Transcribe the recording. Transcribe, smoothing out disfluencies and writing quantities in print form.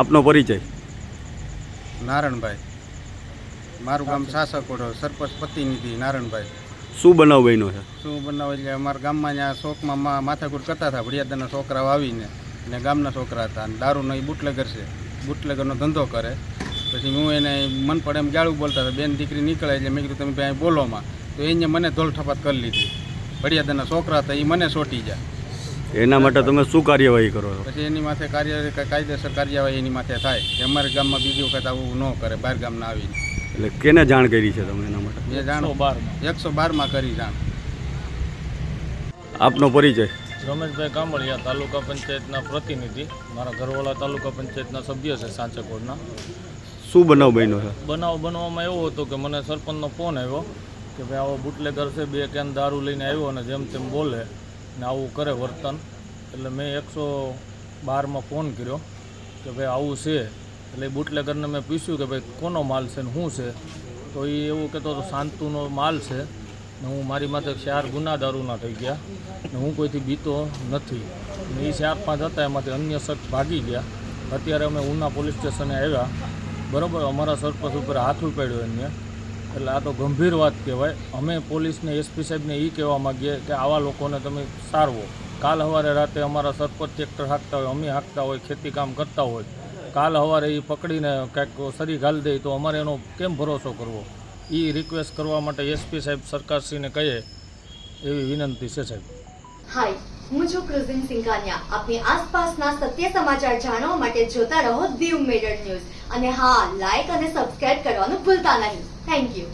આપનો પરિચય? નારણભાઈ, મારું ગામ સાસકોડો, સરપંચ પ્રતિનિધિ નારણભાઈ. શું બનાવ બન્યો છે? શું બનાવે એટલે અમારા ગામમાં ત્યાં શોખમાં માથાકૂટ કરતા હતા. ભડિયાદાના છોકરાઓ આવીને ને ગામના છોકરા હતા અને દારૂનો એ બુટલેગર છે, બુટલેગરનો ધંધો કરે. પછી હું એને મન પડે એમ ગાળું બોલતા હતા. બેન દીકરી નીકળે એટલે મેં કીધું તમે ત્યાં બોલોમાં, તો એને મને ધોલઠપાત કરી લીધી. ભડિયાદાના છોકરા હતા એ મને સોટી જાય. એના માટે તમે શું કાર્યવાહી કરો છો? પછી એની માથે કાયદેસર કાર્યવાહી એની માથે થાય કે અમારા ગામમાં બીજી વખત આવું ન કરે, બહાર ગામના આવીને. એટલે કેને જાણ કરી છે તમે એના માટે? એ જાણ 112માં કરી જાણ. આપનો પરિચય? રમેશભાઈ કાંબળિયા, તાલુકા પંચાયતના પ્રતિનિધિ. મારા ઘરવાળા તાલુકા પંચાયતના સભ્ય છે સાંચકોડના. શું બનાવ બન્યો છે? બનાવ બનવામાં એવો હતો કે મને સરપંચનો ફોન આવ્યો કે ભાઈ આવો બુટલેગર છે, 2 કેન દારૂ લઈને આવ્યો અને જેમ તેમ બોલે ને આવું કરે વર્તન. એટલે મેં 112માં ફોન કર્યો કે ભાઈ આવું છે. એટલે એ બુટલેગરને મેં પૂછ્યું કે ભાઈ કોનો માલ છે ને શું છે? તો એ એવું કહેતો હતો શાંતુનો માલ છે ને હું મારી માથે 4 ગુના દારૂના થઈ ગયા ને હું કોઈથી બીતો નથી. ને એ 4-5 હતા, એમાંથી અન્ય શખ્સ ભાગી ગયા. અત્યારે અમે ઉના પોલીસ સ્ટેશને આવ્યા, બરાબર. અમારા સરપંચ ઉપર હાથ ઉપાડ્યો એને. એટલે આ તો ગંભીર વાત કહેવાય. અમે પોલીસને, એસપી સાહેબને એ કહેવા માગીએ કે આવા લોકોને તમે સારવો. કાલ સવારે રાતે અમારા સરપંચ ટ્રેક્ટર હાંકતા હોય, અમે હાંકતા હોય, ખેતી કામ કરતા હોય, કાલ સવારે એ પકડીને કાંઈક સરી ઘાલી દે તો અમારે એનો કેમ ભરોસો કરવો? એ રિક્વેસ્ટ કરવા માટે એસપી સાહેબ સરકારશ્રીને કહીએ એવી વિનંતી છે સાહેબ. હાય, હું છું ક્રુઝિન સિંઘાનિયા. આપની આસપાસના સત્ય સમાચાર જાણવા માટે જોતા રહો દીવ મિરર ન્યૂઝ. અને હા, લાઈક અને સબસ્ક્રાઇબ કરવાનું ભૂલતા નહીં. Thank you.